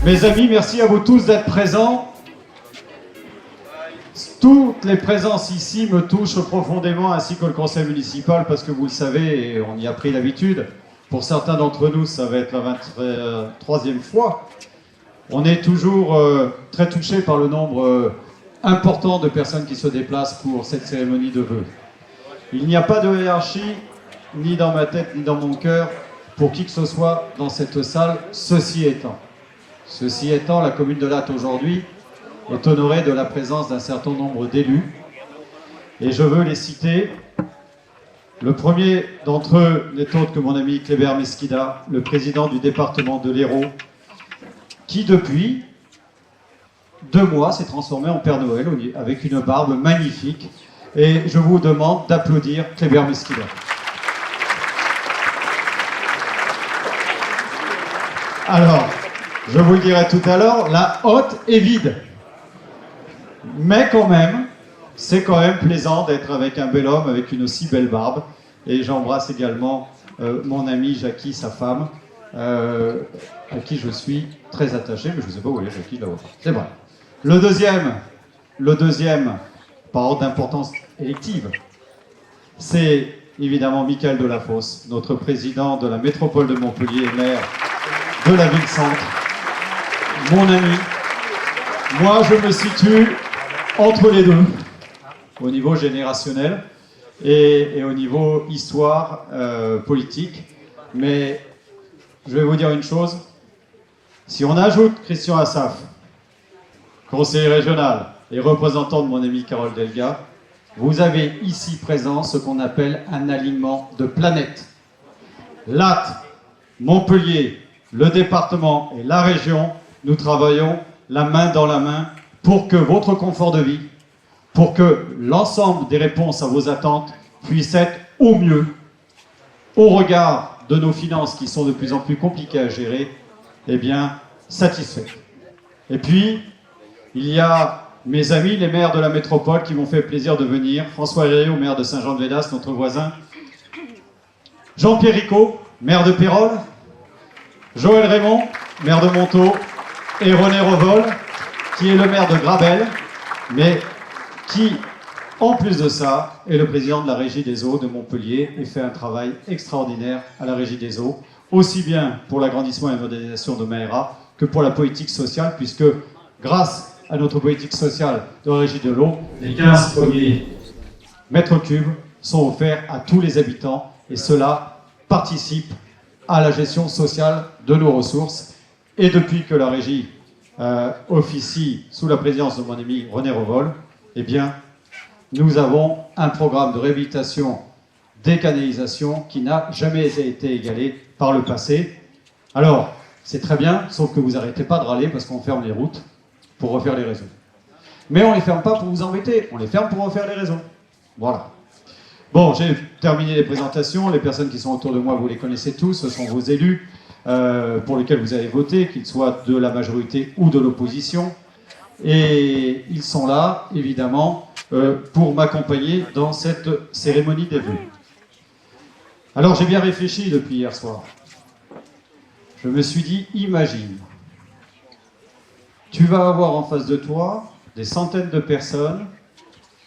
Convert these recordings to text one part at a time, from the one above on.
Mes amis, merci à vous tous d'être présents. Toutes les présences ici me touchent profondément, ainsi que le conseil municipal, parce que vous le savez, et on y a pris l'habitude, pour certains d'entre nous, ça va être la 23e fois. On est toujours très touchés par le nombre important de personnes qui se déplacent pour cette cérémonie de vœux. Il n'y a pas de hiérarchie, ni dans ma tête, ni dans mon cœur, pour qui que ce soit dans cette salle, ceci étant, la commune de Latte aujourd'hui est honorée de la présence d'un certain nombre d'élus. Et je veux les citer. Le premier d'entre eux n'est autre que mon ami Kléber Mesquida, le président du département de l'Hérault, qui depuis 2 mois s'est transformé en Père Noël avec une barbe magnifique. Et je vous demande d'applaudir Kléber Mesquida. Alors, je vous le dirai tout à l'heure, la hotte est vide. Mais quand même, c'est quand même plaisant d'être avec un bel homme, avec une aussi belle barbe. Et j'embrasse également mon ami Jackie, sa femme, à qui je suis très attaché, mais je ne sais pas où elle est, Jackie, je la vois pas. C'est vrai. Le deuxième, par ordre d'importance élective, c'est évidemment Michael Delafosse, notre président de la métropole de Montpellier, maire de la ville-centre. Mon ami, moi je me situe entre les deux, au niveau générationnel et au niveau histoire politique. Mais je vais vous dire une chose, si on ajoute Christian Assaf, conseiller régional et représentant de mon ami Carole Delga, vous avez ici présent ce qu'on appelle un alignement de planètes. Latte, Montpellier, le département et la région, nous travaillons la main dans la main pour que votre confort de vie, pour que l'ensemble des réponses à vos attentes puissent être au mieux, au regard de nos finances qui sont de plus en plus compliquées à gérer, eh bien, satisfaits. Et puis, il y a mes amis, les maires de la métropole qui m'ont fait plaisir de venir. François Herriot, maire de Saint-Jean-de-Védas, notre voisin. Jean-Pierre Ricot, maire de Pérols. Joël Raymond, maire de Montaut. Et René Revol, qui est le maire de Grabel, mais qui, en plus de ça, est le président de la Régie des Eaux de Montpellier et fait un travail extraordinaire à la Régie des Eaux, aussi bien pour l'agrandissement et la modernisation de Maera que pour la politique sociale, puisque grâce à notre politique sociale de la Régie de l'eau, les 15 premiers mètres cubes sont offerts à tous les habitants et cela participe à la gestion sociale de nos ressources. Et depuis que la Régie officie sous la présidence de mon ami René Revol, eh bien, nous avons un programme de réhabilitation des canalisations qui n'a jamais été égalé par le passé. Alors, c'est très bien, sauf que vous n'arrêtez pas de râler parce qu'on ferme les routes pour refaire les réseaux. Mais on ne les ferme pas pour vous embêter, on les ferme pour refaire les réseaux. Voilà. Bon, j'ai terminé les présentations. Les personnes qui sont autour de moi, vous les connaissez tous, ce sont vos élus pour lesquels vous avez voté, qu'ils soient de la majorité ou de l'opposition. Et ils sont là, évidemment, pour m'accompagner dans cette cérémonie des vœux. Alors j'ai bien réfléchi depuis hier soir. Je me suis dit, imagine, tu vas avoir en face de toi des centaines de personnes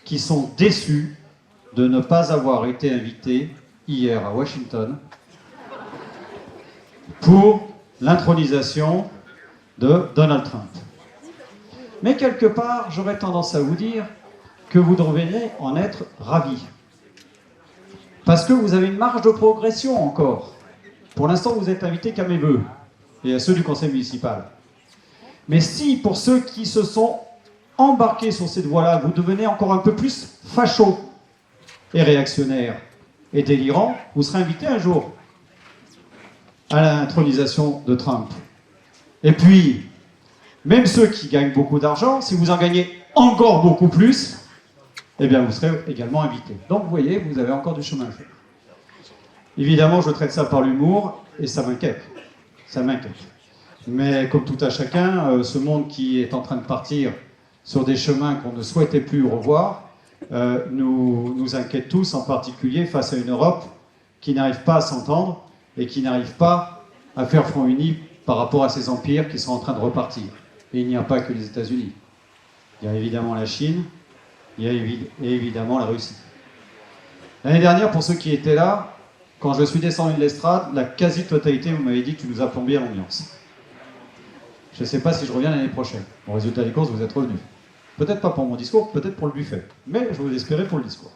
qui sont déçues de ne pas avoir été invitées hier à Washington pour l'intronisation de Donald Trump. Mais quelque part, j'aurais tendance à vous dire que vous devriez en être ravis. Parce que vous avez une marge de progression encore. Pour l'instant, vous êtes invités qu'à mes vœux et à ceux du conseil municipal. Mais si, pour ceux qui se sont embarqués sur cette voie-là, vous devenez encore un peu plus facho et réactionnaire et délirant, vous serez invités un jour à l'intronisation de Trump. Et puis, même ceux qui gagnent beaucoup d'argent, si vous en gagnez encore beaucoup plus, eh bien vous serez également invités. Donc vous voyez, vous avez encore du chemin à faire. Évidemment, je traite ça par l'humour, et ça m'inquiète. Ça m'inquiète. Mais comme tout à chacun, ce monde qui est en train de partir sur des chemins qu'on ne souhaitait plus revoir, nous inquiète tous, en particulier face à une Europe qui n'arrive pas à s'entendre et qui n'arrive pas à faire front uni par rapport à ces empires qui sont en train de repartir. Et il n'y a pas que les États-Unis. Il y a évidemment la Chine, il y a évidemment la Russie. L'année dernière, pour ceux qui étaient là, quand je suis descendu de l'estrade, la quasi-totalité, vous m'avez dit que tu nous as plombé à l'ambiance. Je ne sais pas si je reviens l'année prochaine. Au résultat des courses, vous êtes revenus. Peut-être pas pour mon discours, peut-être pour le buffet. Mais je vous espérais pour le discours.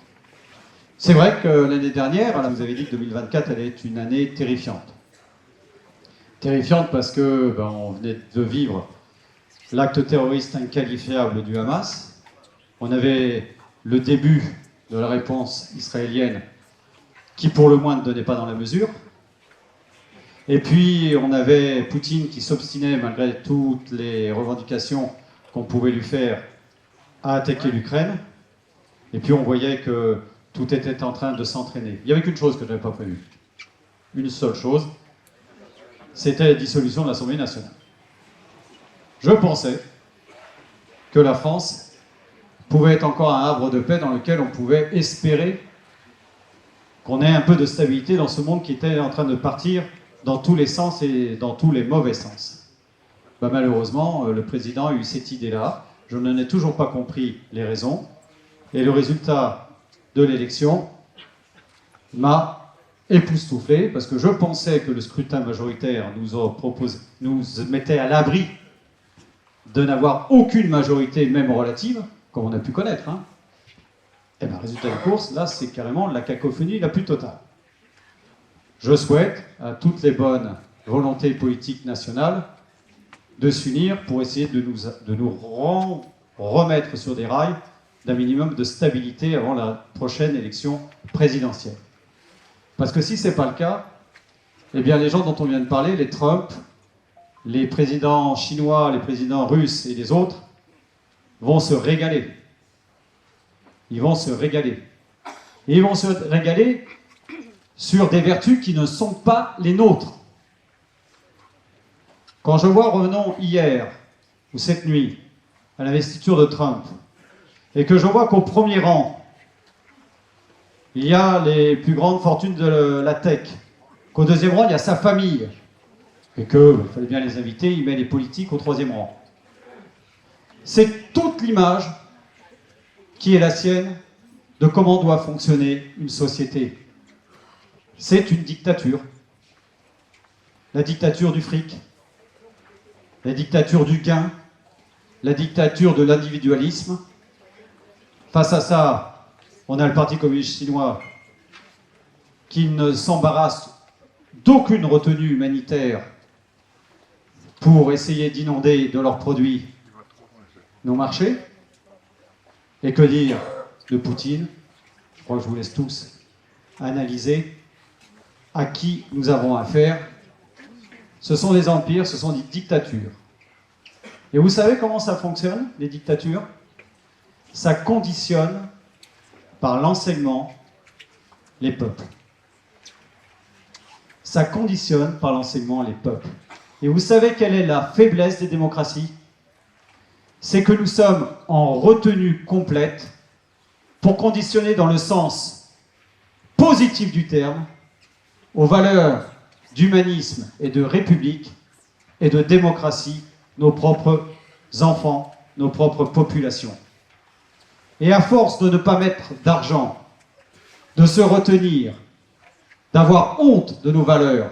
C'est vrai que l'année dernière, vous avez dit que 2024 allait être une année terrifiante. Terrifiante parce que on venait de vivre l'acte terroriste inqualifiable du Hamas. On avait le début de la réponse israélienne qui pour le moins ne donnait pas dans la mesure. Et puis on avait Poutine qui s'obstinait malgré toutes les revendications qu'on pouvait lui faire à attaquer l'Ukraine. Et puis on voyait que tout était en train de s'entraîner. Il n'y avait qu'une chose que je n'avais pas prévue. Une seule chose, c'était la dissolution de l'Assemblée nationale. Je pensais que la France pouvait être encore un havre de paix dans lequel on pouvait espérer qu'on ait un peu de stabilité dans ce monde qui était en train de partir dans tous les sens et dans tous les mauvais sens. Malheureusement, le président a eu cette idée-là. Je n'en ai toujours pas compris les raisons. Et le résultat de l'élection m'a époustouflé parce que je pensais que le scrutin majoritaire nous mettait à l'abri de n'avoir aucune majorité, même relative, comme on a pu connaître. Et bien, résultat de course, là, c'est carrément la cacophonie la plus totale. Je souhaite à toutes les bonnes volontés politiques nationales de s'unir pour essayer de nous remettre sur des rails d'un minimum de stabilité avant la prochaine élection présidentielle. Parce que si ce n'est pas le cas, eh bien les gens dont on vient de parler, les Trump, les présidents chinois, les présidents russes et les autres, vont se régaler. Ils vont se régaler. Et ils vont se régaler sur des vertus qui ne sont pas les nôtres. Quand je vois, revenons hier, ou cette nuit, à l'investiture de Trump, et que je vois qu'au premier rang, il y a les plus grandes fortunes de la tech, qu'au deuxième rang, il y a sa famille, et qu'il fallait bien les inviter, il met les politiques au troisième rang. C'est toute l'image qui est la sienne de comment doit fonctionner une société. C'est une dictature. La dictature du fric, la dictature du gain, la dictature de l'individualisme. Face à ça, on a le Parti communiste chinois qui ne s'embarrasse d'aucune retenue humanitaire pour essayer d'inonder de leurs produits nos marchés. Et que dire de Poutine? Je crois que je vous laisse tous analyser à qui nous avons affaire. Ce sont des empires, ce sont des dictatures. Et vous savez comment ça fonctionne, les dictatures? Ça conditionne par l'enseignement les peuples. Ça conditionne par l'enseignement les peuples. Et vous savez quelle est la faiblesse des démocraties? C'est que nous sommes en retenue complète pour conditionner dans le sens positif du terme aux valeurs d'humanisme et de république et de démocratie nos propres enfants, nos propres populations. Et à force de ne pas mettre d'argent, de se retenir, d'avoir honte de nos valeurs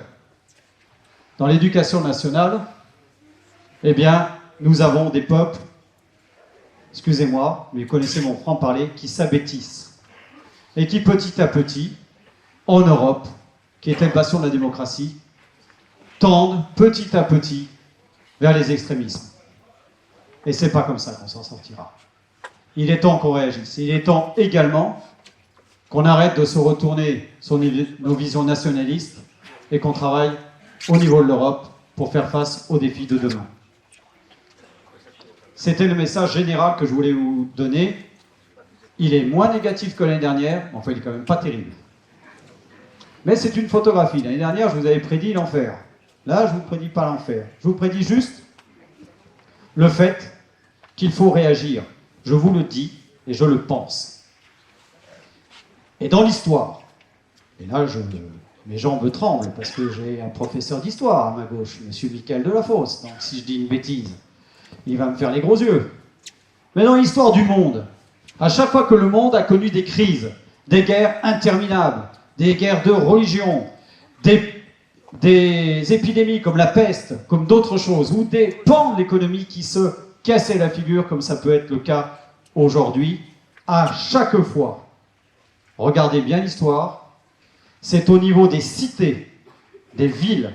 dans l'éducation nationale, eh bien, nous avons des peuples, excusez-moi, mais vous connaissez mon franc-parler, qui s'abêtissent. Et qui, petit à petit, en Europe, qui était le bastion de la démocratie, tendent petit à petit vers les extrémismes. Et c'est pas comme ça qu'on s'en sortira. Il est temps qu'on réagisse. Il est temps également qu'on arrête de se retourner sur nos visions nationalistes et qu'on travaille au niveau de l'Europe pour faire face aux défis de demain. C'était le message général que je voulais vous donner. Il est moins négatif que l'année dernière, mais enfin il est quand même pas terrible. Mais c'est une photographie. L'année dernière, je vous avais prédit l'enfer. Là, je ne vous prédis pas l'enfer. Je vous prédis juste le fait qu'il faut réagir. Je vous le dis et je le pense. Et dans l'histoire, et là, mes jambes tremblent parce que j'ai un professeur d'histoire à ma gauche, M. Michael Delafosse. Donc si je dis une bêtise, il va me faire les gros yeux. Mais dans l'histoire du monde, à chaque fois que le monde a connu des crises, des guerres interminables, des guerres de religion, des épidémies comme la peste, comme d'autres choses, ou des pans de l'économie qui se cassaient la figure, comme ça peut être le cas aujourd'hui, à chaque fois, regardez bien l'histoire, c'est au niveau des cités, des villes,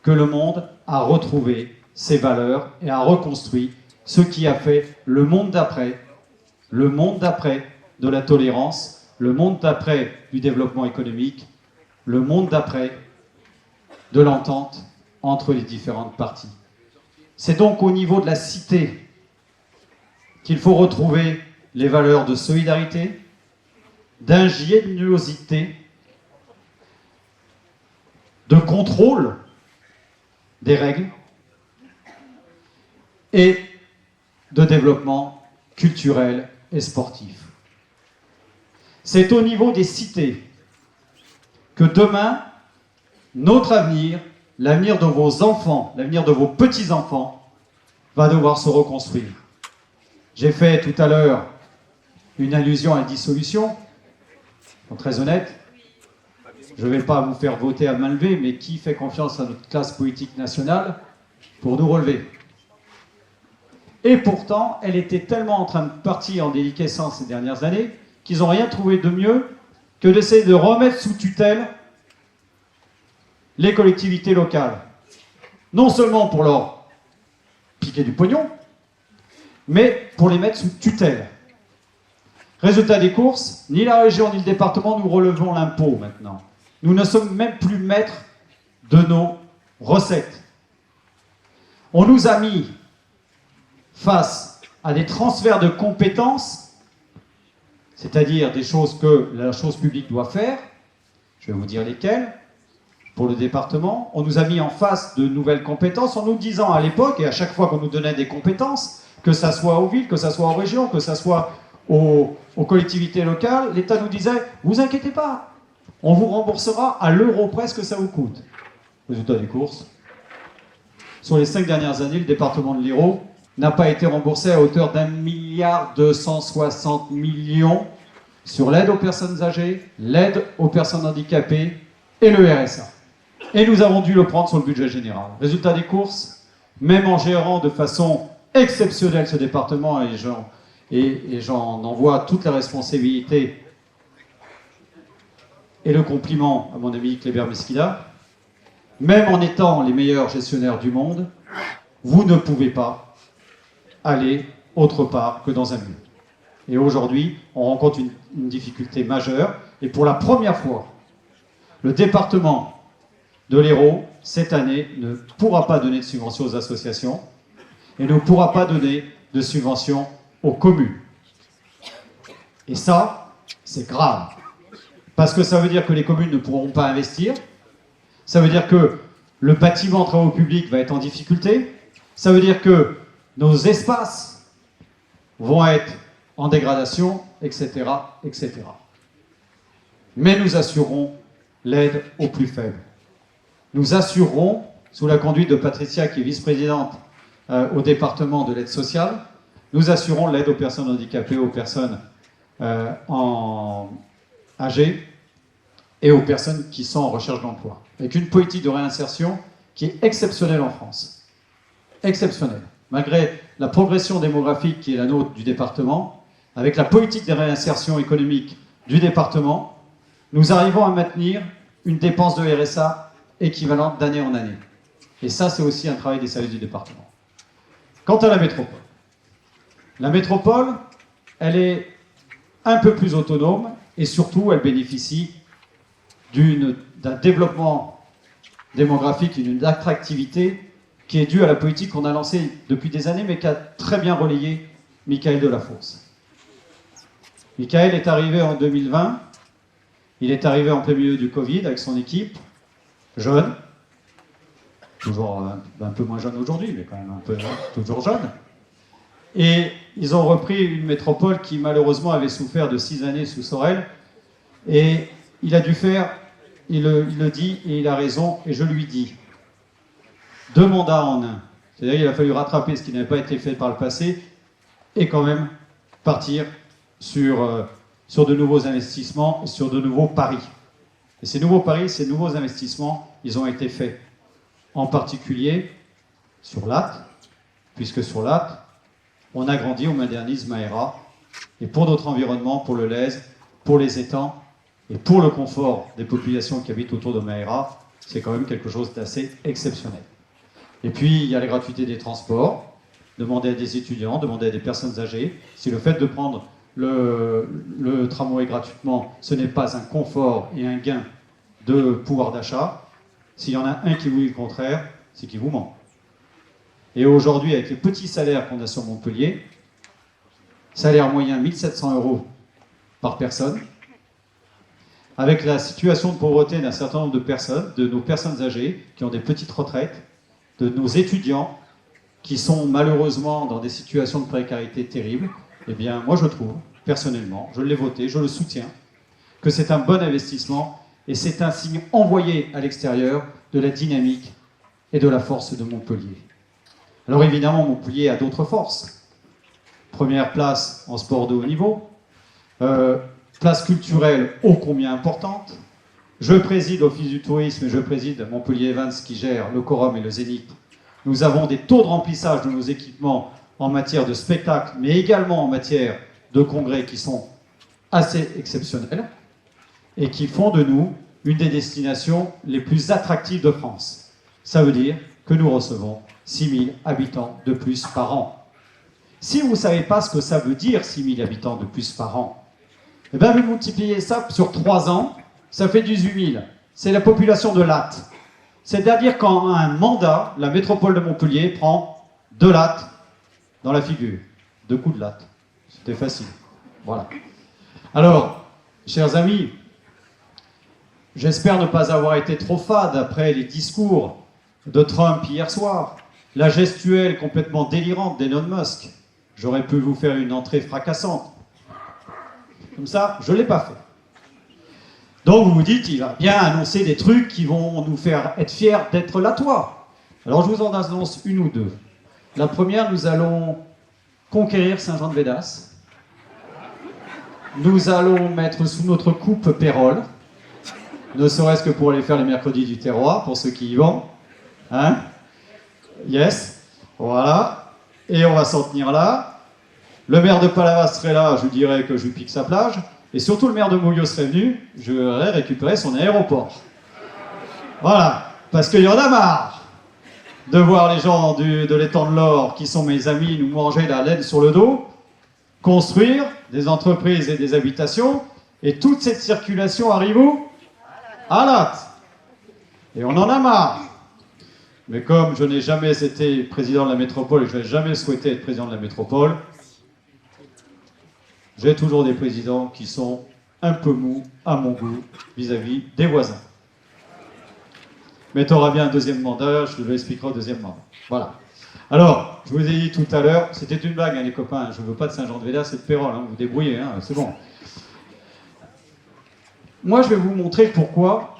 que le monde a retrouvé ses valeurs et a reconstruit ce qui a fait le monde d'après de la tolérance, le monde d'après du développement économique, le monde d'après de l'entente entre les différentes parties. C'est donc au niveau de la cité qu'il faut retrouver les valeurs de solidarité, d'ingéniosité, de contrôle des règles et de développement culturel et sportif. C'est au niveau des cités que demain, notre avenir, l'avenir de vos enfants, l'avenir de vos petits-enfants, va devoir se reconstruire. J'ai fait tout à l'heure une allusion à la dissolution. Pour être très honnête, je ne vais pas vous faire voter à main levée, mais qui fait confiance à notre classe politique nationale pour nous relever? Et pourtant, elle était tellement en train de partir en déliquescence ces dernières années qu'ils n'ont rien trouvé de mieux que d'essayer de remettre sous tutelle les collectivités locales. Non seulement pour leur piquer du pognon, mais pour les mettre sous tutelle. Résultat des courses, ni la région ni le département nous relevons l'impôt maintenant. Nous ne sommes même plus maîtres de nos recettes. On nous a mis face à des transferts de compétences, c'est-à-dire des choses que la chose publique doit faire, je vais vous dire lesquelles, pour le département. On nous a mis en face de nouvelles compétences en nous disant à l'époque, et à chaque fois qu'on nous donnait des compétences, que ça soit aux villes, que ça soit aux régions, que ça soit aux collectivités locales, l'État nous disait « Vous inquiétez pas, on vous remboursera à l'euro près ce que ça vous coûte. » Résultat des courses. Sur les 5 dernières années, le département de l'Hérault n'a pas été remboursé à hauteur d'1,260 milliard sur l'aide aux personnes âgées, l'aide aux personnes handicapées et le RSA. Et nous avons dû le prendre sur le budget général. Résultat des courses, même en gérant de façon exceptionnelle ce département, et j'en envoie toute la responsabilité et le compliment à mon ami Kléber Mesquida, même en étant les meilleurs gestionnaires du monde, vous ne pouvez pas aller autre part que dans un mur. Et aujourd'hui, on rencontre une difficulté majeure, et pour la première fois, le département de l'Hérault, cette année, ne pourra pas donner de subventions aux associations et ne pourra pas donner de subventions aux communes. Et ça, c'est grave. Parce que ça veut dire que les communes ne pourront pas investir, ça veut dire que le bâtiment de travaux publics va être en difficulté, ça veut dire que nos espaces vont être en dégradation, etc., etc. Mais nous assurerons l'aide aux plus faibles. Nous assurerons, sous la conduite de Patricia, qui est vice-présidente au département de l'aide sociale, nous assurons l'aide aux personnes handicapées, aux personnes âgées et aux personnes qui sont en recherche d'emploi. Avec une politique de réinsertion qui est exceptionnelle en France. Exceptionnelle. Malgré la progression démographique qui est la nôtre du département, avec la politique de réinsertion économique du département, nous arrivons à maintenir une dépense de RSA équivalente d'année en année. Et ça, c'est aussi un travail des services du département. Quant à la métropole, elle est un peu plus autonome et surtout, elle bénéficie d'un développement démographique et d'une attractivité qui est due à la politique qu'on a lancée depuis des années, mais qu'a très bien relayé Michael Delafosse. Michael est arrivé en 2020, il est arrivé en plein milieu du Covid avec son équipe, jeune, toujours un peu moins jeune aujourd'hui, mais quand même un peu toujours jeune. Et ils ont repris une métropole qui malheureusement avait souffert de 6 années sous Sorel. Et il a dû faire, il le dit et il a raison, et je lui dis, 2 mandats en un. C'est-à-dire qu'il a fallu rattraper ce qui n'avait pas été fait par le passé et quand même partir sur de nouveaux investissements et sur de nouveaux paris. Et ces nouveaux paris, ces nouveaux investissements, ils ont été faits en particulier sur Latte, puisque sur Latte, on agrandit, on modernise Maera, et pour notre environnement, pour le Lez, pour les étangs, et pour le confort des populations qui habitent autour de Maera, c'est quand même quelque chose d'assez exceptionnel. Et puis, il y a la gratuité des transports, demander à des étudiants, demander à des personnes âgées, si le fait de prendre le tramway gratuitement, ce n'est pas un confort et un gain de pouvoir d'achat, s'il y en a un qui vous dit le contraire, c'est qu'il vous ment. Et aujourd'hui, avec les petits salaires qu'on a sur Montpellier, salaire moyen 1 700 € par personne, avec la situation de pauvreté d'un certain nombre de personnes, de nos personnes âgées qui ont des petites retraites, de nos étudiants qui sont malheureusement dans des situations de précarité terribles, eh bien, moi je trouve, personnellement, je l'ai voté, je le soutiens, que c'est un bon investissement et c'est un signe envoyé à l'extérieur de la dynamique et de la force de Montpellier. Alors évidemment, Montpellier a d'autres forces. Première place en sport de haut niveau, place culturelle ô combien importante. Je préside l'Office du tourisme et je préside Montpellier Events qui gère le Quorum et le Zénith. Nous avons des taux de remplissage de nos équipements en matière de spectacle, mais également en matière de congrès qui sont assez exceptionnels et qui font de nous une des destinations les plus attractives de France. Ça veut dire que nous recevons 6 000 habitants de plus par an. Si vous ne savez pas ce que ça veut dire 6 000 habitants de plus par an, eh bien vous multipliez ça sur 3 ans, ça fait 18 000. C'est la population de Latte. C'est-à-dire qu'en un mandat, la métropole de Montpellier prend 2 lattes dans la figure. 2 coups de latte. C'était facile. Voilà. Alors, chers amis, j'espère ne pas avoir été trop fade après les discours de Trump hier soir, la gestuelle complètement délirante d'Elon Musk. J'aurais pu vous faire une entrée fracassante. Comme ça, je ne l'ai pas fait. Donc vous vous dites, il va bien annoncer des trucs qui vont nous faire être fiers d'être Lattois. Alors je vous en annonce une ou deux. La première, nous allons conquérir Saint-Jean-de-Védas. Nous allons mettre sous notre coupe Pérol, ne serait-ce que pour aller faire les mercredis du terroir, pour ceux qui y vont. Hein? Yes. Voilà. Et on va s'en tenir là. Le maire de Palavas serait là, je lui dirais que je lui pique sa plage. Et surtout, le maire de Moulio serait venu, je voudrais récupérer son aéroport. Voilà. Parce qu'il y en a marre de voir les gens de l'étang de l'Or, qui sont mes amis, nous manger la laine sur le dos, construire des entreprises et des habitations, et toute cette circulation arrive où? À Latte. Et on en a marre. Mais comme je n'ai jamais été président de la métropole et je n'ai jamais souhaité être président de la métropole, j'ai toujours des présidents qui sont un peu mous, à mon goût, vis-à-vis des voisins. Mais tu auras bien un deuxième mandat, je te l'expliquerai au deuxième mandat. Voilà. Alors, je vous ai dit tout à l'heure, c'était une blague, hein, les copains, je ne veux pas de Saint-Jean-de-Védas, c'est de Pérol, hein, vous débrouillez, hein, c'est bon. Moi, je vais vous montrer pourquoi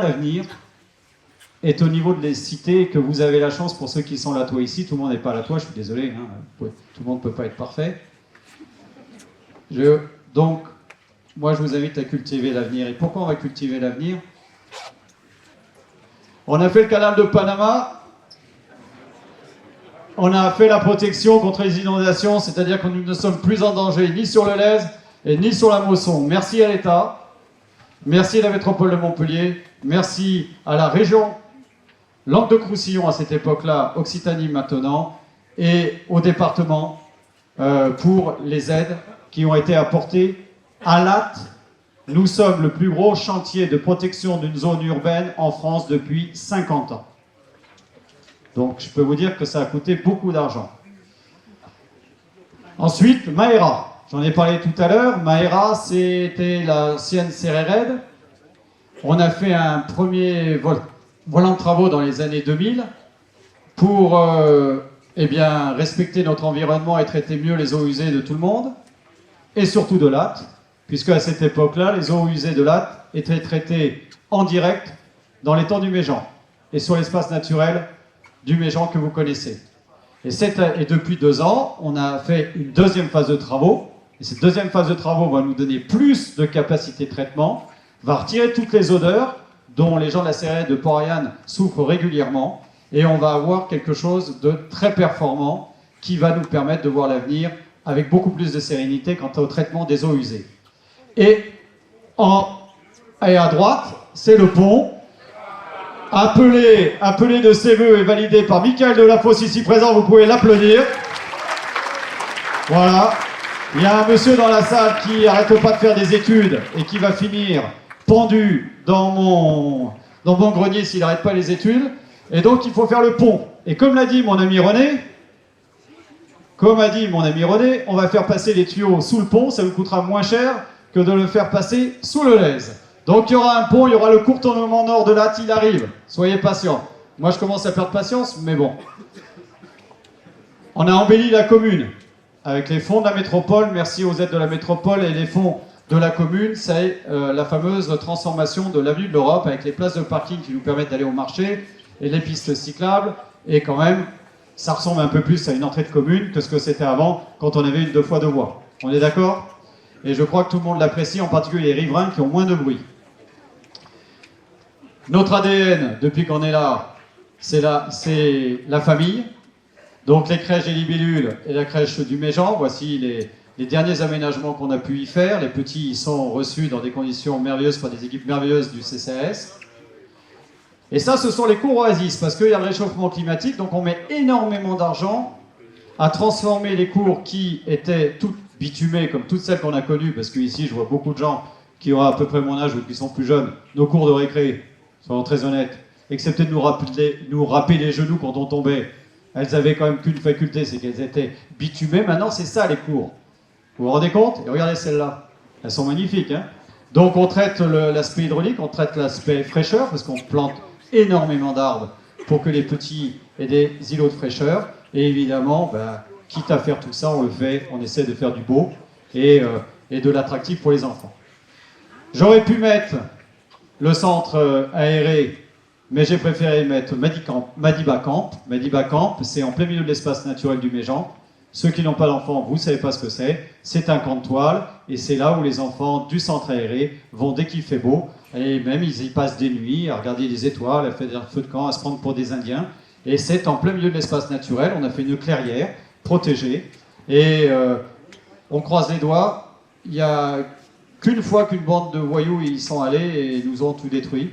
l'avenir est au niveau de les cités, que vous avez la chance, pour ceux qui sont Lattois ici, tout le monde n'est pas Lattois, je suis désolé, hein, tout le monde ne peut pas être parfait. Donc, moi, je vous invite à cultiver l'avenir. Et pourquoi on va cultiver l'avenir? On a fait le canal de Panama, on a fait la protection contre les inondations, c'est-à-dire que nous ne sommes plus en danger ni sur le Lez et ni sur la Mosson. Merci à l'État, merci à la métropole de Montpellier, merci à la région Languedoc-Roussillon à cette époque-là, Occitanie maintenant, et au département pour les aides qui ont été apportées à Latte. Nous sommes le plus gros chantier de protection d'une zone urbaine en France depuis 50 ans. Donc je peux vous dire que ça a coûté beaucoup d'argent. Ensuite, Maera. J'en ai parlé tout à l'heure. Maera, c'était l'ancienne CRRED. On a fait un premier volant de travaux dans les années 2000 pour eh bien, respecter notre environnement et traiter mieux les eaux usées de tout le monde, et surtout de Latte, puisque à cette époque-là, les eaux usées de Latte étaient traitées en direct dans l'étang du Méjean et sur l'espace naturel du Méjean que vous connaissez. Et depuis 2 ans, on a fait une deuxième phase de travaux, et cette deuxième phase de travaux va nous donner plus de capacité de traitement, va retirer toutes les odeurs dont les gens de la CRE de Port-Ariane souffrent régulièrement, et on va avoir quelque chose de très performant qui va nous permettre de voir l'avenir avec beaucoup plus de sérénité quant au traitement des eaux usées. Et à droite, c'est le pont, appelé de ses voeux et validé par Michael Delafosse ici présent, vous pouvez l'applaudir. Voilà. Il y a un monsieur dans la salle qui n'arrête pas de faire des études et qui va finir pendu dans mon grenier s'il n'arrête pas les études. Et donc il faut faire le pont. Et comme l'a dit mon ami René, on va faire passer les tuyaux sous le pont, ça vous coûtera moins cher que de le faire passer sous le Lèze. Donc il y aura un pont, il y aura le contournement nord de Latte, il arrive. Soyez patients. Moi je commence à perdre patience, mais bon. On a embelli la commune avec les fonds de la métropole. Merci aux aides de la métropole et les fonds de la commune. C'est la fameuse transformation de l'avenue de l'Europe avec les places de parking qui nous permettent d'aller au marché et les pistes cyclables. Et quand même, ça ressemble un peu plus à une entrée de commune que ce que c'était avant quand on avait une 2 fois 2 voies. On est d'accord ? Et je crois que tout le monde l'apprécie, en particulier les riverains qui ont moins de bruit. Notre ADN, depuis qu'on est là, c'est la famille. Donc les crèches et libellules et la crèche du Méjean, voici les derniers aménagements qu'on a pu y faire. Les petits y sont reçus dans des conditions merveilleuses par des équipes merveilleuses du CCAS. Et ça, ce sont les cours oasis, parce qu'il y a le réchauffement climatique, donc on met énormément d'argent à transformer les cours qui étaient toutes bitumées, comme toutes celles qu'on a connues, parce qu'ici, je vois beaucoup de gens qui ont à peu près mon âge ou qui sont plus jeunes, nos cours de récré, soyons très honnêtes, excepté de nous râper les genoux quand on tombait, elles avaient quand même qu'une faculté, c'est qu'elles étaient bitumées. Maintenant, c'est ça les cours. Vous vous rendez compte? Et regardez celles-là. Elles sont magnifiques. Hein, donc, on traite l'aspect hydraulique, on traite l'aspect fraîcheur, parce qu'on plante énormément d'arbres pour que les petits aient des îlots de fraîcheur. Et évidemment, quitte à faire tout ça, on le fait, on essaie de faire du beau et de l'attractif pour les enfants. J'aurais pu mettre le centre aéré, mais j'ai préféré mettre Madiba Camp. Madiba Camp, c'est en plein milieu de l'espace naturel du Méjean. Ceux qui n'ont pas d'enfants, vous ne savez pas ce que c'est. C'est un camp de toile, et c'est là où les enfants du centre aéré vont dès qu'il fait beau. Et même, ils y passent des nuits à regarder les étoiles, à faire des feux de camp, à se prendre pour des Indiens. Et c'est en plein milieu de l'espace naturel. On a fait une clairière protégée. Et on croise les doigts. Il n'y a qu'une fois qu'une bande de voyous y sont allés et nous ont tout détruit.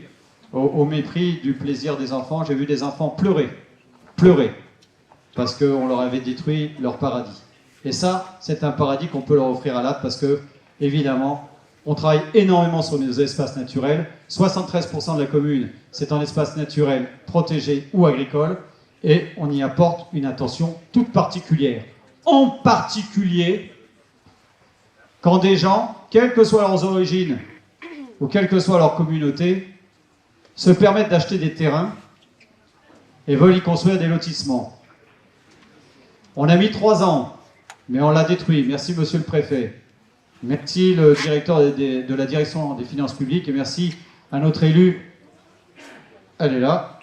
Au mépris du plaisir des enfants, j'ai vu des enfants pleurer. Parce qu'on leur avait détruit leur paradis. Et ça, c'est un paradis qu'on peut leur offrir à Latte parce que, évidemment, on travaille énormément sur nos espaces naturels. 73% de la commune, c'est un espace naturel protégé ou agricole. Et on y apporte une attention toute particulière. En particulier, quand des gens, quelles que soient leurs origines ou quelle que soit leur communauté, se permettent d'acheter des terrains et veulent y construire des lotissements. On a mis 3 ans, mais on l'a détruit. Merci, monsieur le préfet. Merci, le directeur de la direction des finances publiques. Et merci à notre élu. Elle est là.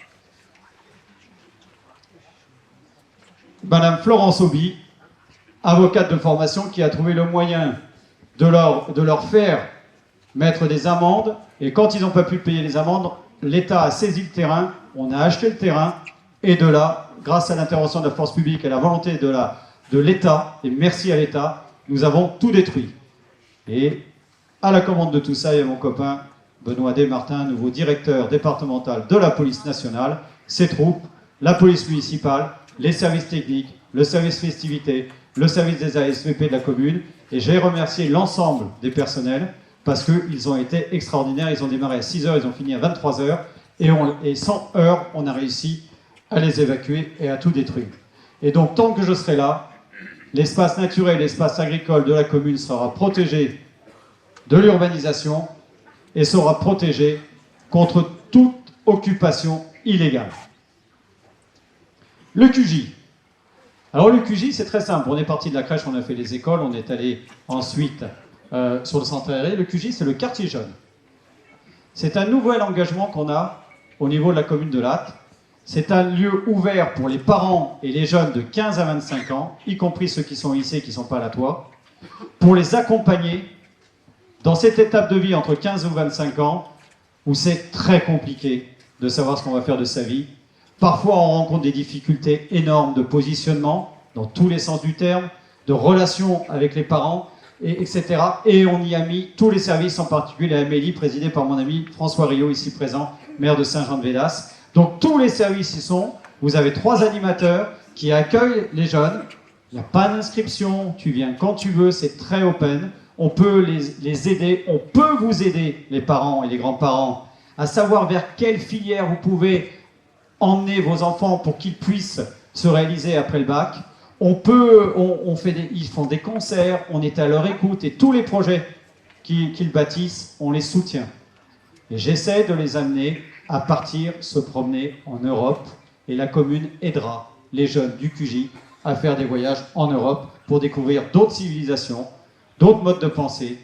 Madame Florence Auby, avocate de formation, qui a trouvé le moyen de leur faire mettre des amendes. Et quand ils n'ont pas pu payer les amendes, l'État a saisi le terrain, on a acheté le terrain. Et de là, grâce à l'intervention de la force publique et la volonté de l'État, et merci à l'État, nous avons tout détruit. Et à la commande de tout ça, il y a mon copain Benoît Desmartins, nouveau directeur départemental de la police nationale, ses troupes, la police municipale, les services techniques, le service festivité, le service des ASVP de la commune. Et j'ai remercié l'ensemble des personnels parce qu'ils ont été extraordinaires. Ils ont démarré à 6 h, ils ont fini à 23 h. Et sans heurts, on a réussi à les évacuer et à tout détruire. Et donc, tant que je serai là, l'espace naturel, l'espace agricole de la commune sera protégé de l'urbanisation et sera protégé contre toute occupation illégale. Le QJ. Alors le QJ, c'est très simple. On est parti de la crèche, on a fait les écoles, on est allé ensuite sur le centre aéré. Le QJ, c'est le quartier jeune. C'est un nouvel engagement qu'on a au niveau de la commune de Latte. C'est un lieu ouvert pour les parents et les jeunes de 15 à 25 ans, y compris ceux qui sont ici et qui ne sont pas à la toit, pour les accompagner dans cette étape de vie entre 15 ou 25 ans, où c'est très compliqué de savoir ce qu'on va faire de sa vie. Parfois, on rencontre des difficultés énormes de positionnement, dans tous les sens du terme, de relations avec les parents, etc. Et on y a mis tous les services, en particulier la Amélie, présidée par mon ami François Rio, ici présent, maire de Saint-Jean-de-Védas. Donc tous les services y sont. Vous avez 3 animateurs qui accueillent les jeunes. Il n'y a pas d'inscription, tu viens quand tu veux, c'est très open. On peut les aider, on peut vous aider, les parents et les grands-parents, à savoir vers quelle filière vous pouvez emmener vos enfants pour qu'ils puissent se réaliser après le bac. Ils font des concerts, on est à leur écoute et tous les projets qu'ils bâtissent, on les soutient. Et j'essaie de les amener à partir se promener en Europe et la commune aidera les jeunes du QJ à faire des voyages en Europe pour découvrir d'autres civilisations, d'autres modes de pensée,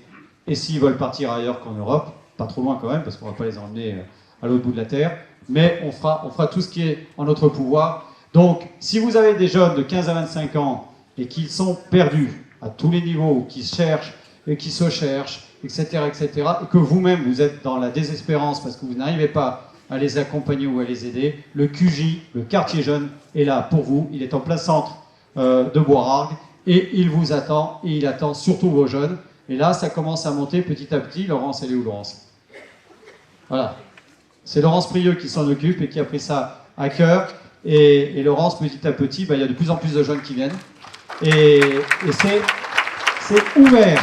et s'ils veulent partir ailleurs qu'en Europe, pas trop loin quand même, parce qu'on ne va pas les emmener à l'autre bout de la Terre, mais on fera tout ce qui est en notre pouvoir. Donc, si vous avez des jeunes de 15 à 25 ans et qu'ils sont perdus à tous les niveaux, qui cherchent et qui se cherchent, etc., et que vous-même vous êtes dans la désespérance parce que vous n'arrivez pas à les accompagner ou à les aider, le QJ, le quartier jeune, est là pour vous. Il est en plein centre de Boirargues et il vous attend, et il attend surtout vos jeunes. Et là, ça commence à monter petit à petit. Laurence, elle est où, Laurence? Voilà. C'est Laurence Prieux qui s'en occupe et qui a pris ça à cœur. Et Laurence, petit à petit, il y a de plus en plus de jeunes qui viennent. Et c'est ouvert.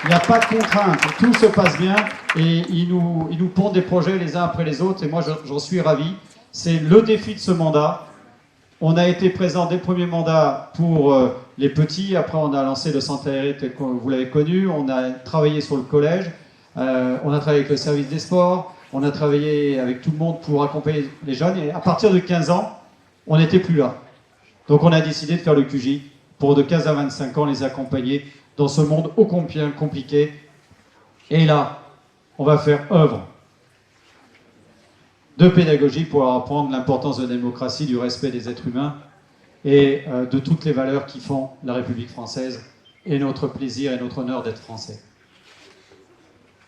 Il n'y a pas de contrainte. Tout se passe bien. Et ils nous pondent des projets les uns après les autres. Et moi, j'en suis ravi. C'est le défi de ce mandat. On a été présent dès le premier mandat pour les petits. Après, on a lancé le centre aéré tel que vous l'avez connu. On a travaillé sur le collège. On a travaillé avec le service des sports. On a travaillé avec tout le monde pour accompagner les jeunes. Et à partir de 15 ans, on n'était plus là. Donc, on a décidé de faire le QJ pour de 15 à 25 ans les accompagner dans ce monde ô combien compliqué. Et là, on va faire œuvre de pédagogie pour leur apprendre l'importance de la démocratie, du respect des êtres humains et de toutes les valeurs qui font la République française et notre plaisir et notre honneur d'être français.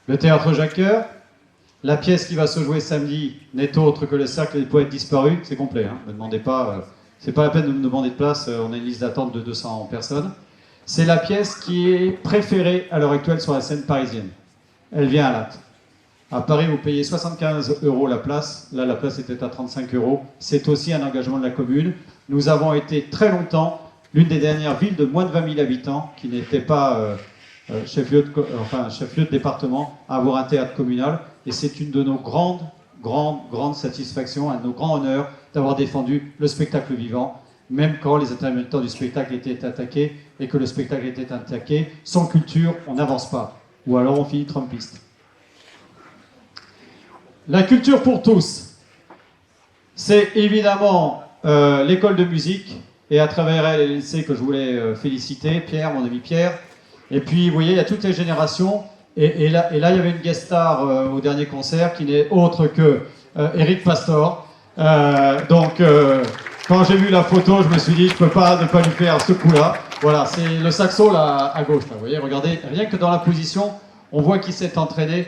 Le théâtre Jacques Coeur, la pièce qui va se jouer samedi n'est autre que le Cercle des poètes disparus. C'est complet, hein, ne me demandez pas, c'est pas la peine de me demander de place, on a une liste d'attente de 200 personnes. C'est la pièce qui est préférée à l'heure actuelle sur la scène parisienne. Elle vient à Latte. À Paris, vous payez 75 € la place. Là, la place était à 35 €. C'est aussi un engagement de la commune. Nous avons été très longtemps l'une des dernières villes de moins de 20 000 habitants qui n'était pas chef-lieu de département à avoir un théâtre communal. Et c'est une de nos grandes satisfactions, un de nos grands honneurs d'avoir défendu le spectacle vivant, même quand les intermittents du spectacle étaient attaqués et que le spectacle était attaqué. Sans culture, on n'avance pas. Ou alors on finit trumpiste. La culture pour tous, c'est évidemment l'école de musique, et à travers elle, et l'LC que je voulais féliciter, Pierre, mon ami Pierre. Et puis, vous voyez, il y a toutes les générations, et là, il y avait une guest star au dernier concert, qui n'est autre que Eric Pastor. Quand j'ai vu la photo, je me suis dit, je ne peux pas ne pas lui faire ce coup-là. Voilà, c'est le saxo là, à gauche. Là, vous voyez, regardez, rien que dans la position, on voit qu'il s'est entraîné.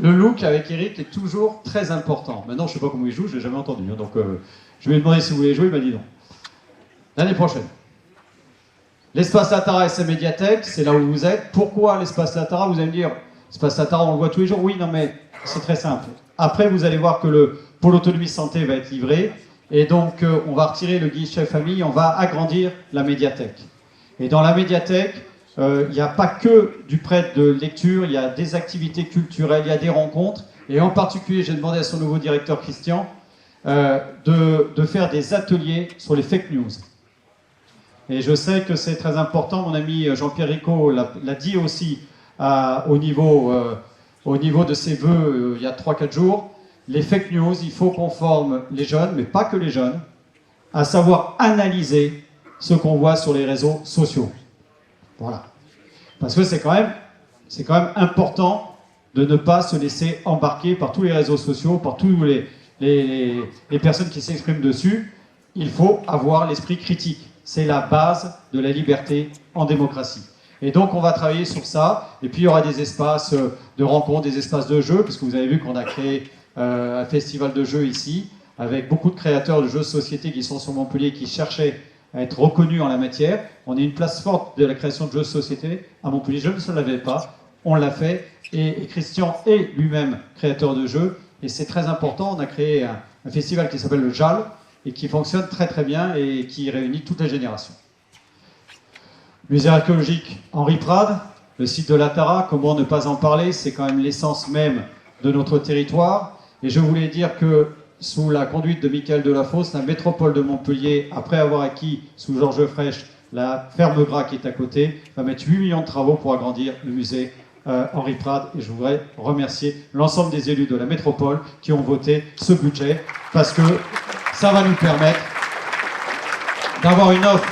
Le look avec Eric est toujours très important. Maintenant, je ne sais pas comment il joue, je ne l'ai jamais entendu. Hein, donc, je lui ai demandé si vous voulez jouer, il m'a dit non. L'année prochaine. L'espace Latara et sa médiathèque, c'est là où vous êtes. Pourquoi l'espace Latara? Vous allez me dire, l'espace Latara, on le voit tous les jours. Oui, non, mais c'est très simple. Après, vous allez voir que le pôle autonomie santé va être livré. Et donc, on va retirer le guichet famille, on va agrandir la médiathèque. Et dans la médiathèque, il n'y a pas que du prêt de lecture, il y a des activités culturelles, il y a des rencontres. Et en particulier, j'ai demandé à son nouveau directeur Christian de faire des ateliers sur les fake news. Et je sais que c'est très important, mon ami Jean-Pierre Ricot l'a dit aussi au niveau de ses vœux il y a 3-4 jours. Les fake news, il faut qu'on forme les jeunes, mais pas que les jeunes, à savoir analyser ce qu'on voit sur les réseaux sociaux. Voilà. Parce que c'est quand même important de ne pas se laisser embarquer par tous les réseaux sociaux, par tous les personnes qui s'expriment dessus. Il faut avoir l'esprit critique. C'est la base de la liberté en démocratie. Et donc on va travailler sur ça. Et puis il y aura des espaces de rencontres, des espaces de jeux, parce que vous avez vu qu'on a créé un festival de jeux ici, avec beaucoup de créateurs de jeux de société qui sont sur Montpellier, qui cherchaient à être reconnus en la matière. On est une place forte de la création de jeux de société à Montpellier. Je ne l'avais pas, on l'a fait. Et Christian est lui-même créateur de jeux. Et c'est très important. On a créé un festival qui s'appelle le JAL et qui fonctionne très très bien et qui réunit toutes les générations. Musée archéologique Henri Prade, le site de l'Atara, comment ne pas en parler, c'est quand même l'essence même de notre territoire. Et je voulais dire que sous la conduite de Michael Delafosse, la métropole de Montpellier, après avoir acquis sous Georges Frêche la ferme Gras qui est à côté, va mettre 8 millions de travaux pour agrandir le musée Henri Prade. Et je voudrais remercier l'ensemble des élus de la métropole qui ont voté ce budget, parce que ça va nous permettre d'avoir une offre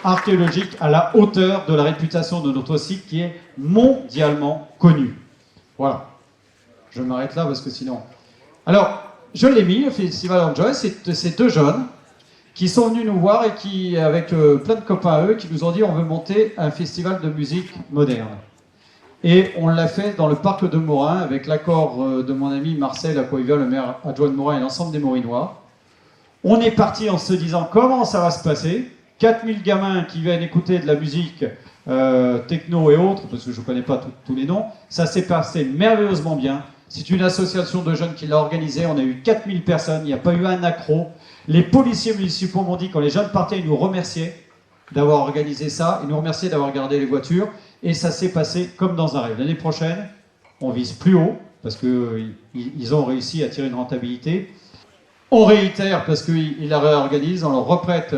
archéologique à la hauteur de la réputation de notre site qui est mondialement connue. Voilà. Je m'arrête là parce que sinon... Alors, je l'ai mis, le Festival Enjoy, c'est ces deux jeunes qui sont venus nous voir et qui, avec plein de copains à eux, qui nous ont dit on veut monter un festival de musique moderne. Et on l'a fait dans le parc de Morin, avec l'accord de mon ami Marcel Acquaviva, le maire adjoint de Morin et l'ensemble des Morinois. On est parti en se disant comment ça va se passer. 4000 gamins qui viennent écouter de la musique techno et autres, parce que je ne connais pas tous les noms. Ça s'est passé merveilleusement bien. C'est une association de jeunes qui l'a organisé. On a eu 4000 personnes, il n'y a pas eu un accro. Les policiers municipaux m'ont dit, quand les jeunes partaient, ils nous remerciaient d'avoir organisé ça, ils nous remerciaient d'avoir gardé les voitures. Et ça s'est passé comme dans un rêve. L'année prochaine, on vise plus haut, parce qu'ils ont réussi à tirer une rentabilité. On réitère, parce qu'ils la réorganisent, on leur reprête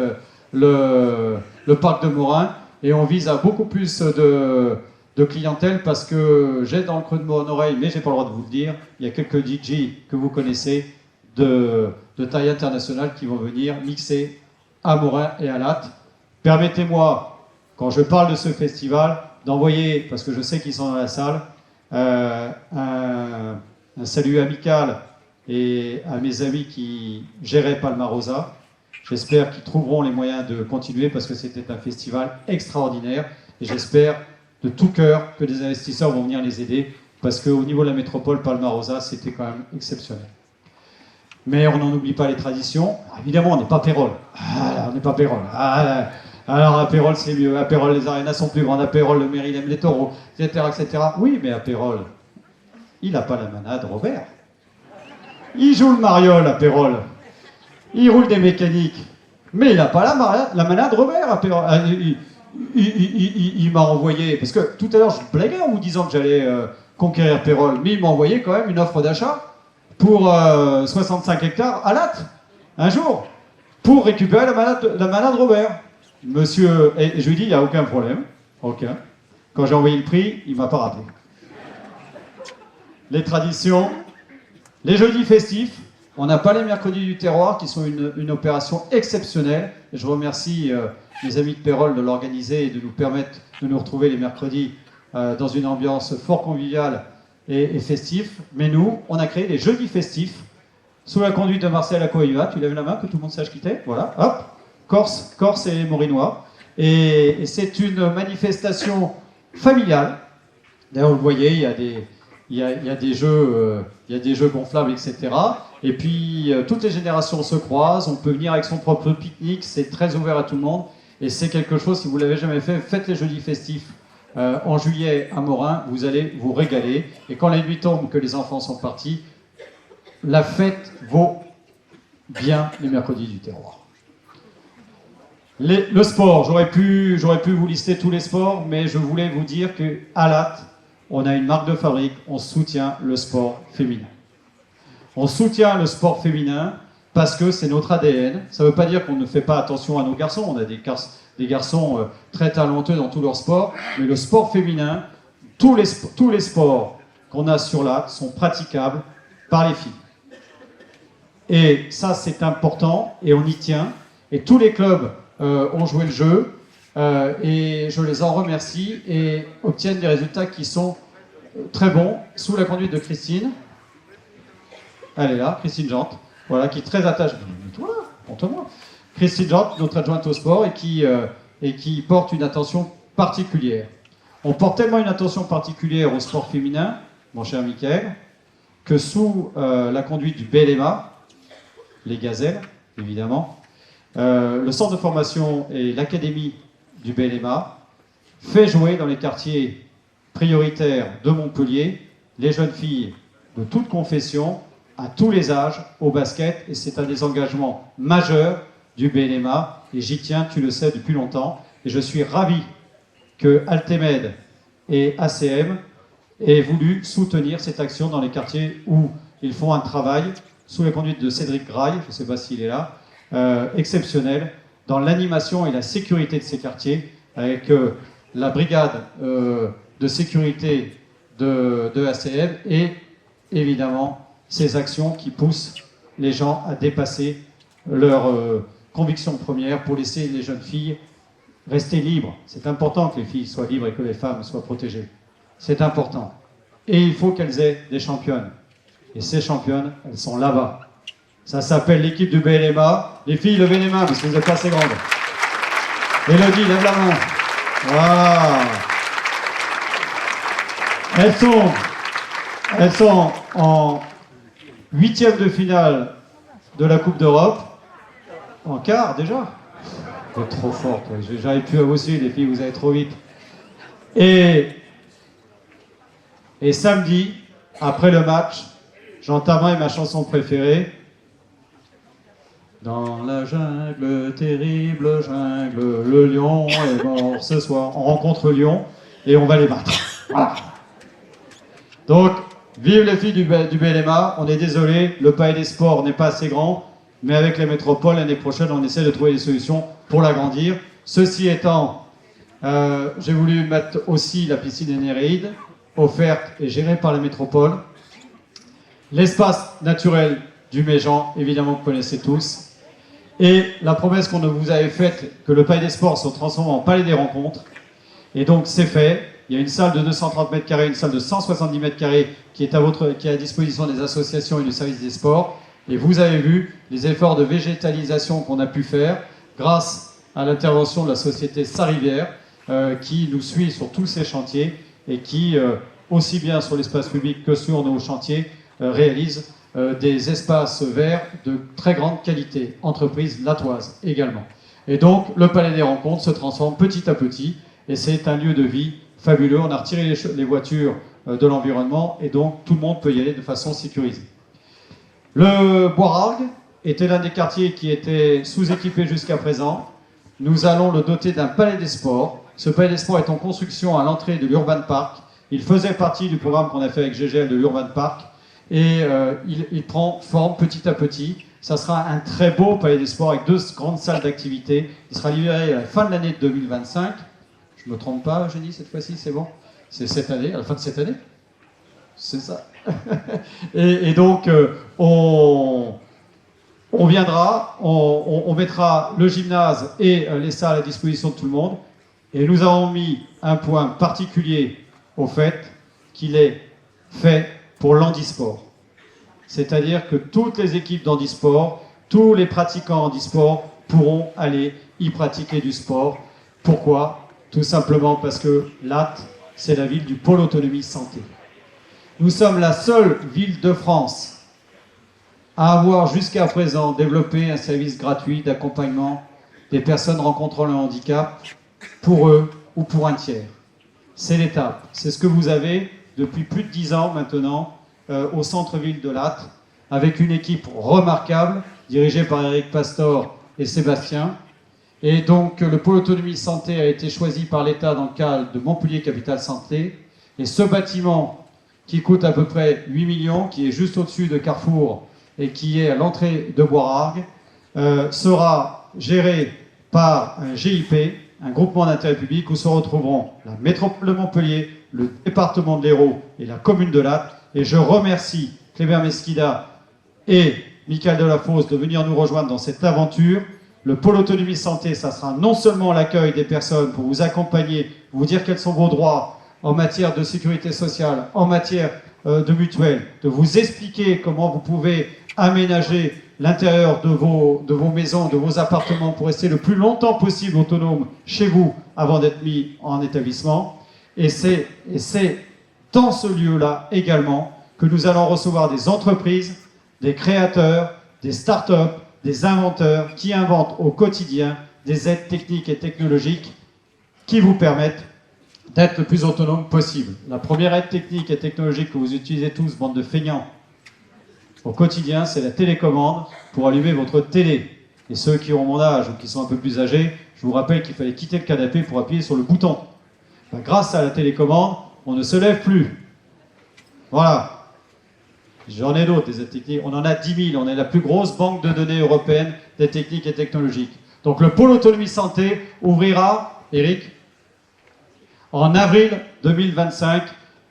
le parc de Morin, et on vise à beaucoup plus de clientèle, parce que j'ai dans le creux de mon oreille, mais j'ai pas le droit de vous le dire, il y a quelques DJ que vous connaissez de taille internationale qui vont venir mixer à Morin et à Latte. Permettez-moi, quand je parle de ce festival, d'envoyer, parce que je sais qu'ils sont dans la salle, un salut amical et à mes amis qui géraient Palmarosa. J'espère qu'ils trouveront les moyens de continuer, parce que c'était un festival extraordinaire, et j'espère de tout cœur que des investisseurs vont venir les aider, parce qu'au niveau de la métropole, Palmarosa, c'était quand même exceptionnel. Mais on n'en oublie pas les traditions. Évidemment, on n'est pas Pérol. On n'est pas Pérol. Alors, à Pérol, c'est mieux. À Pérol, les arénas sont plus grandes. À Pérol, le maire, il aime les taureaux, etc., etc. Oui, mais à Pérol, il n'a pas la manade, Robert. Il joue le mariole à Pérol. Il roule des mécaniques. Mais il n'a pas la manade, Robert, à Pérol. Il m'a envoyé... Parce que tout à l'heure, je blaguais en vous disant que j'allais conquérir Pérol. Mais il m'a envoyé quand même une offre d'achat pour 65 hectares à Latte, un jour, pour récupérer la manade Robert. Monsieur, et je lui dis, il n'y a aucun problème, aucun. Quand j'ai envoyé le prix, il ne m'a pas rappelé. Les traditions, les jeudis festifs, on n'a pas les mercredis du terroir, qui sont une opération exceptionnelle. Et je remercie mes amis de Pérol de l'organiser et de nous permettre de nous retrouver les mercredis dans une ambiance fort conviviale et festif. Mais nous, on a créé les jeudis festifs, sous la conduite de Marcel Acquaviva. Tu lèves la main, que tout le monde sache qui t'es. Voilà, hop. Corse et Morinois. Et c'est une manifestation familiale. D'ailleurs, vous le voyez, il y a des jeux gonflables, etc. Et puis, toutes les générations se croisent. On peut venir avec son propre pique-nique. C'est très ouvert à tout le monde. Et c'est quelque chose, si vous ne l'avez jamais fait, faites les jeudis festifs en juillet à Morin. Vous allez vous régaler. Et quand la nuit tombe, que les enfants sont partis, la fête vaut bien les mercredis du terroir. Le sport, j'aurais pu vous lister tous les sports, mais je voulais vous dire qu'à Latte, on a une marque de fabrique, on soutient le sport féminin. On soutient le sport féminin parce que c'est notre ADN. Ça ne veut pas dire qu'on ne fait pas attention à nos garçons. On a des garçons très talentueux dans tous leurs sports. Mais le sport féminin, tous les sports qu'on a sur l'AT sont praticables par les filles. Et ça, c'est important et on y tient. Et tous les clubs ont joué le jeu et je les en remercie et obtiennent des résultats qui sont très bons sous la conduite de Christine. Elle est là, Christine Jante, voilà, qui est très attachée. Voilà, montre-moi. Christine Jante, notre adjointe au sport et qui porte une attention particulière. On porte tellement une attention particulière au sport féminin, mon cher Mickaël, que sous la conduite du BLMA, les Gazelles, évidemment, le centre de formation et l'académie du BLMA fait jouer dans les quartiers prioritaires de Montpellier les jeunes filles de toute confession, à tous les âges, au basket, et c'est un des engagements majeurs du BLMA, et j'y tiens, tu le sais, depuis longtemps, et je suis ravi que Altemed et ACM aient voulu soutenir cette action dans les quartiers où ils font un travail, sous la conduite de Cédric Graille, je ne sais pas s'il est là, exceptionnel, dans l'animation et la sécurité de ces quartiers, avec la brigade de sécurité de ACM, et évidemment ces actions qui poussent les gens à dépasser leurs convictions premières pour laisser les jeunes filles rester libres. C'est important que les filles soient libres et que les femmes soient protégées. C'est important. Et il faut qu'elles aient des championnes. Et ces championnes, elles sont là-bas. Ça s'appelle l'équipe du BLMA. Les filles, levez les mains parce que vous n'êtes pas assez grandes. Élodie, lève la main. Voilà. Elles sont en 8e de finale de la Coupe d'Europe. En quart déjà. Vous êtes trop fortes. J'arrive plus à vous suivre, les filles, vous allez trop vite. Et samedi, après le match, j'entamerai ma chanson préférée. Dans la jungle, terrible jungle, le lion est mort ce soir. On rencontre Lyon et on va les battre. Voilà. Donc, vive les filles du BLMA. On est désolé, le Palais des Sports n'est pas assez grand, mais avec les métropoles, l'année prochaine, on essaie de trouver des solutions pour l'agrandir. Ceci étant, j'ai voulu mettre aussi la piscine des Néréides, offerte et gérée par la métropole. L'espace naturel du Méjean, évidemment, que vous connaissez tous. Et la promesse qu'on vous avait faite, que le Palais des Sports se transforme en Palais des Rencontres. Et donc, c'est fait. Il y a une salle de 230 mètres carrés, une salle de 170 mètres carrés qui est à disposition des associations et du service des sports. Et vous avez vu les efforts de végétalisation qu'on a pu faire grâce à l'intervention de la société Sarivière qui nous suit sur tous ces chantiers et qui, aussi bien sur l'espace public que sur nos chantiers, réalise des espaces verts de très grande qualité. Entreprise latoise également. Et donc, le Palais des Rencontres se transforme petit à petit et c'est un lieu de vie fabuleux. On a retiré les voitures de l'environnement et donc tout le monde peut y aller de façon sécurisée. Le Boirargues était l'un des quartiers qui était sous-équipé jusqu'à présent. Nous allons le doter d'un palais des sports. Ce palais des sports est en construction à l'entrée de l'Urban Park. Il faisait partie du programme qu'on a fait avec GGL de l'Urban Park et il prend forme petit à petit. Ça sera un très beau palais des sports avec 2 grandes salles d'activité. Il sera livré à la fin de l'année 2025. Je ne me trompe pas, Eugénie, cette fois-ci, c'est bon? C'est cette année, à la fin de cette année? C'est ça. et donc, on viendra, on mettra le gymnase et les salles à disposition de tout le monde. Et nous avons mis un point particulier au fait qu'il est fait pour l'handisport. C'est-à-dire que toutes les équipes d'handisport, tous les pratiquants handisport pourront aller y pratiquer du sport. Pourquoi? Tout simplement parce que Latte, c'est la ville du pôle autonomie santé. Nous sommes la seule ville de France à avoir jusqu'à présent développé un service gratuit d'accompagnement des personnes rencontrant le handicap pour eux ou pour un tiers. C'est l'étape. C'est ce que vous avez depuis plus de 10 ans maintenant au centre-ville de Latte, avec une équipe remarquable dirigée par Eric Pastor et Sébastien. Et donc, le pôle autonomie santé a été choisi par l'État dans le cadre de Montpellier Capitale Santé. Et ce bâtiment qui coûte à peu près 8 millions, qui est juste au-dessus de Carrefour et qui est à l'entrée de Boirargues, sera géré par un GIP, un groupement d'intérêt public, où se retrouveront la métropole de Montpellier, le département de l'Hérault et la commune de Lattes. Et je remercie Kléber Mesquida et Michael Delafosse de venir nous rejoindre dans cette aventure. Le pôle autonomie santé, ça sera non seulement l'accueil des personnes pour vous accompagner, vous dire quels sont vos droits en matière de sécurité sociale, en matière de mutuelle, de vous expliquer comment vous pouvez aménager l'intérieur de vos maisons, de vos appartements pour rester le plus longtemps possible autonome chez vous avant d'être mis en établissement. Et c'est dans ce lieu-là également que nous allons recevoir des entreprises, des créateurs, des start-up, des inventeurs qui inventent au quotidien des aides techniques et technologiques qui vous permettent d'être le plus autonome possible. La première aide technique et technologique que vous utilisez tous, bande de feignants, au quotidien, c'est la télécommande pour allumer votre télé. Et ceux qui ont mon âge ou qui sont un peu plus âgés, je vous rappelle qu'il fallait quitter le canapé pour appuyer sur le bouton. Ben, grâce à la télécommande, on ne se lève plus. Voilà. J'en ai d'autres, des aides techniques. On en a 10 000. On est la plus grosse banque de données européenne des techniques et technologiques. Donc le pôle autonomie santé ouvrira, Eric, en avril 2025.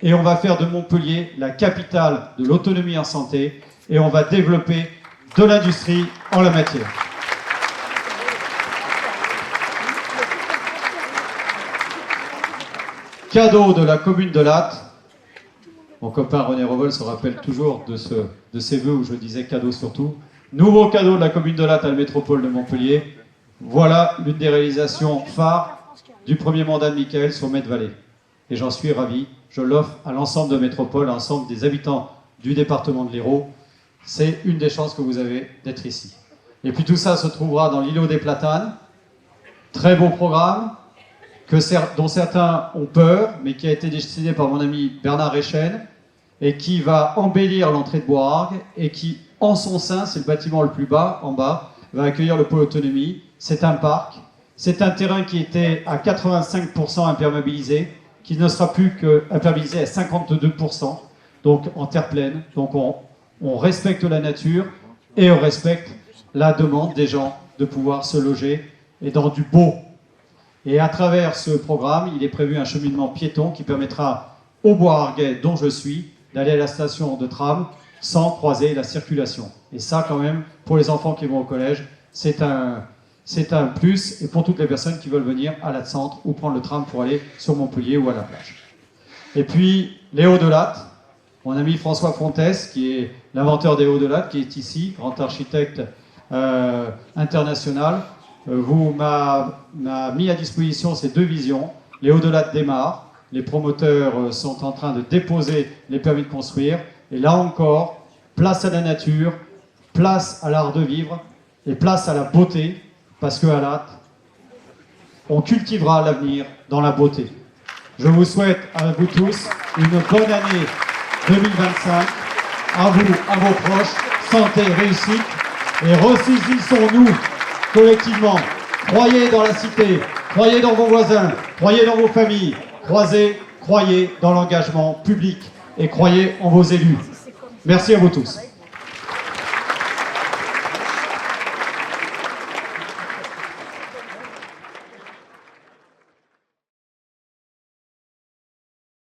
Et on va faire de Montpellier la capitale de l'autonomie en santé. Et on va développer de l'industrie en la matière. Cadeau de la commune de Lattes. Mon copain René Revol se rappelle toujours de ces vœux où je disais cadeau surtout. Nouveau cadeau de la commune de Lattes à la métropole de Montpellier. Voilà l'une des réalisations phares du premier mandat de Michael sur Med-Vallée. Et j'en suis ravi. Je l'offre à l'ensemble de métropole, à l'ensemble des habitants du département de l'Hérault. C'est une des chances que vous avez d'être ici. Et puis tout ça se trouvera dans l'îlot des Platanes. Très beau programme, dont certains ont peur, mais qui a été décidé par mon ami Bernard Rechen, et qui va embellir l'entrée de Boirargues, et qui, en son sein, c'est le bâtiment le plus bas, en bas, va accueillir le pôle autonomie. C'est un parc, c'est un terrain qui était à 85% imperméabilisé, qui ne sera plus qu'imperméabilisé à 52%, donc en terre pleine. Donc on respecte la nature et on respecte la demande des gens de pouvoir se loger et dans du beau. Et à travers ce programme, il est prévu un cheminement piéton qui permettra aux Boirarguais, dont je suis, d'aller à la station de tram sans croiser la circulation. Et ça, quand même, pour les enfants qui vont au collège, c'est un plus, et pour toutes les personnes qui veulent venir à la centre ou prendre le tram pour aller sur Montpellier ou à la plage. Et puis, les Hauts de Lattes, mon ami François Fontès, qui est l'inventeur des Hauts de Lattes, qui est ici, grand architecte international, m'a mis à disposition ces deux visions. Les Hauts de Lattes démarrent, les promoteurs sont en train de déposer les permis de construire, et là encore, place à la nature, place à l'art de vivre, et place à la beauté, parce qu'à Lattes, on cultivera l'avenir dans la beauté. Je vous souhaite à vous tous une bonne année 2025, à vous, à vos proches, santé, réussite, et ressaisissons-nous collectivement. Croyez dans la cité, croyez dans vos voisins, croyez dans vos familles, croyez dans l'engagement public et croyez en vos élus. Merci à vous tous.